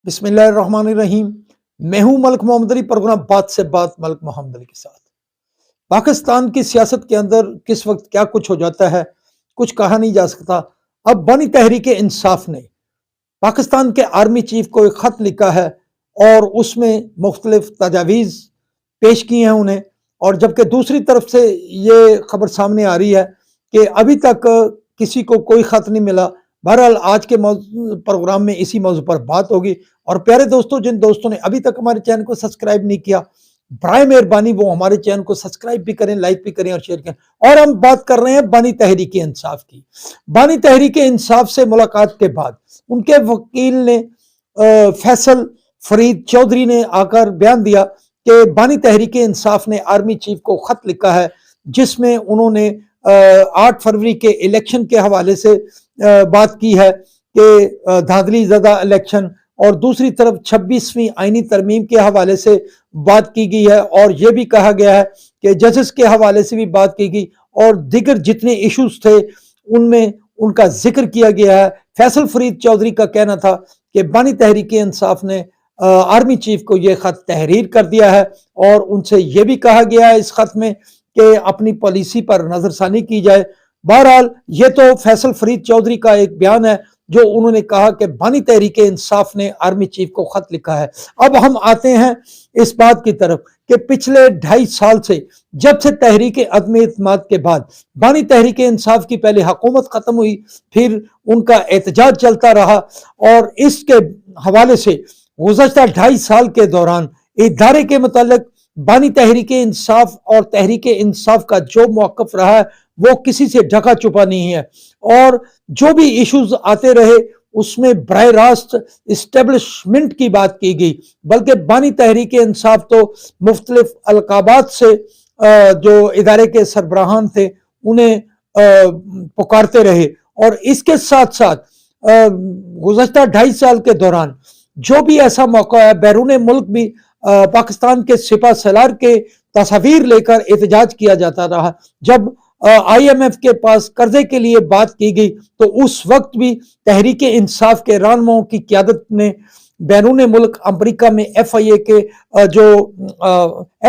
بسم اللہ الرحمن الرحیم۔ میں ہوں ملک محمد علی، پروگرام بات سے بات ملک محمد علی کے ساتھ۔ پاکستان کی سیاست کے اندر کس وقت کیا کچھ ہو جاتا ہے کچھ کہا نہیں جا سکتا۔ اب بانی تحریک انصاف نے پاکستان کے آرمی چیف کو ایک خط لکھا ہے اور اس میں مختلف تجاویز پیش کی ہیں انہیں، اور جبکہ دوسری طرف سے یہ خبر سامنے آ رہی ہے کہ ابھی تک کسی کو کوئی خط نہیں ملا۔ بہرحال آج کے پروگرام میں اسی موضوع پر بات ہوگی۔ اور پیارے دوستوں، جن دوستوں نے ابھی تک ہمارے چینل کو سبسکرائب نہیں کیا، برائے مہربانی وہ ہمارے چینل کو سبسکرائب بھی کریں، لائک بھی کریں اور شیئر کریں۔ اور ہم بات کر رہے ہیں بانی تحریک انصاف کی۔ بانی تحریک انصاف سے ملاقات کے بعد ان کے وکیل نے فیصل فرید چودھری نے آ کر بیان دیا کہ بانی تحریک انصاف نے آرمی چیف کو خط لکھا ہے، جس میں انہوں نے 8 فروری کے الیکشن کے حوالے سے بات کی ہے کہ دھاندلی زدہ الیکشن، اور دوسری طرف 26ویں آئینی ترمیم کے حوالے سے بات کی گئی ہے، اور یہ بھی کہا گیا ہے کہ ججز کے حوالے سے بھی بات کی گئی، اور دیگر جتنے ایشوز تھے ان میں ان کا ذکر کیا گیا ہے۔ فیصل فرید چودھری کا کہنا تھا کہ بانی تحریک انصاف نے آرمی چیف کو یہ خط تحریر کر دیا ہے، اور ان سے یہ بھی کہا گیا ہے اس خط میں کہ اپنی پالیسی پر نظر ثانی کی جائے۔ بہرحال یہ تو فیصل فرید چودھری کا ایک بیان ہے جو انہوں نے کہا کہ بانی تحریک انصاف نے آرمی چیف کو خط لکھا ہے۔ اب ہم آتے ہیں اس بات کی طرف کہ پچھلے 2.5 سال سے جب سے تحریک عدم اعتماد کے بعد بانی تحریک انصاف کی پہلے حکومت ختم ہوئی، پھر ان کا احتجاج چلتا رہا، اور اس کے حوالے سے گزشتہ 2.5 سال کے دوران ادارے کے متعلق بانی تحریک انصاف اور تحریک انصاف کا جو موقف رہا ہے وہ کسی سے ڈھکا چھپا نہیں ہے، اور جو بھی ایشوز آتے رہے اس میں براہ راست اسٹیبلشمنٹ کی بات کی گئی، بلکہ بانی تحریک انصاف تو مختلف القابات سے جو ادارے کے سربراہان تھے انہیں پکارتے رہے۔ اور اس کے ساتھ ساتھ گزشتہ 2.5 سال کے دوران جو بھی ایسا موقع ہے، بیرون ملک بھی پاکستان کے سپہ سالار کے تصاویر لے کر احتجاج کیا جاتا رہا۔ جب IMF کے پاس قرضے کے لیے بات کی گئی تو اس وقت بھی تحریک انصاف کے رہنماؤں کی قیادت نے بیرون ملک امریکہ میں FIA کے جو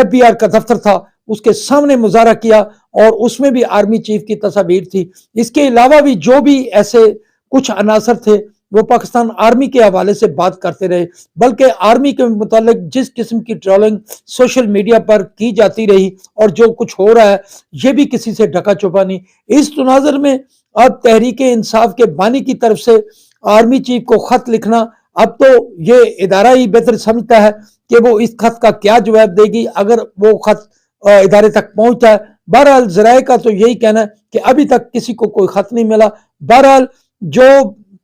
FBI کا دفتر تھا اس کے سامنے مظاہرہ کیا، اور اس میں بھی آرمی چیف کی تصاویر تھی۔ اس کے علاوہ بھی جو بھی ایسے کچھ عناصر تھے وہ پاکستان آرمی کے حوالے سے بات کرتے رہے، بلکہ آرمی کے متعلق جس قسم کی ٹرولنگ سوشل میڈیا پر کی جاتی رہی اور جو کچھ ہو رہا ہے یہ بھی کسی سے ڈھکا چھپا نہیں۔ اس تناظر میں اب تحریک انصاف کے بانی کی طرف سے آرمی چیف کو خط لکھنا، اب تو یہ ادارہ ہی بہتر سمجھتا ہے کہ وہ اس خط کا کیا جواب دے گی اگر وہ خط ادارے تک پہنچتا ہے۔ بہرحال ذرائع کا تو یہی کہنا ہے کہ ابھی تک کسی کو کوئی خط نہیں ملا۔ بہرحال جو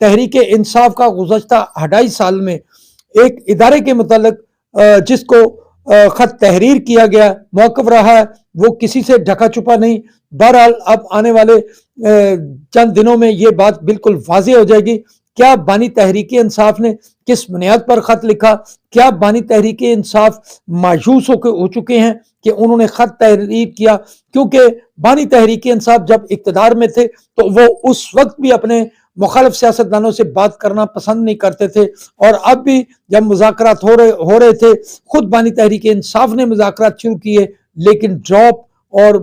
تحریک انصاف کا گزشتہ 2.5 سال میں ایک ادارے کے متعلق جس کو خط تحریر کیا گیا موقف رہا ہے وہ کسی سے ڈھکا چھپا نہیں۔ بہرحال اب آنے والے چند دنوں میں یہ بات بالکل واضح ہو جائے گی، کیا بانی تحریک انصاف نے کس بنیاد پر خط لکھا، کیا بانی تحریک انصاف مایوس ہو چکے ہیں کہ انہوں نے خط تحریر کیا، کیونکہ بانی تحریک انصاف جب اقتدار میں تھے تو وہ اس وقت بھی اپنے مخالف سیاستدانوں سے بات کرنا پسند نہیں کرتے تھے، اور اب بھی جب مذاکرات ہو رہے تھے خود بانی تحریک انصاف نے مذاکرات شروع کیے، لیکن ڈراپ اور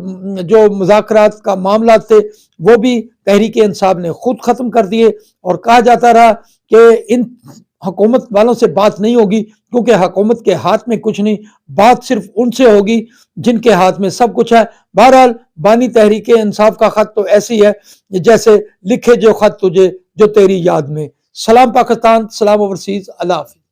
جو مذاکرات کا معاملات تھے وہ بھی تحریک انصاف نے خود ختم کر دیے، اور کہا جاتا رہا کہ ان حکومت والوں سے بات نہیں ہوگی کیونکہ حکومت کے ہاتھ میں کچھ نہیں، بات صرف ان سے ہوگی جن کے ہاتھ میں سب کچھ ہے۔ بہرحال بانی تحریک انصاف کا خط تو ایسی ہے جیسے لکھے جو خط تجھے جو تیری یاد میں۔ سلام پاکستان، سلام اوورسیز، اللہ حافظ۔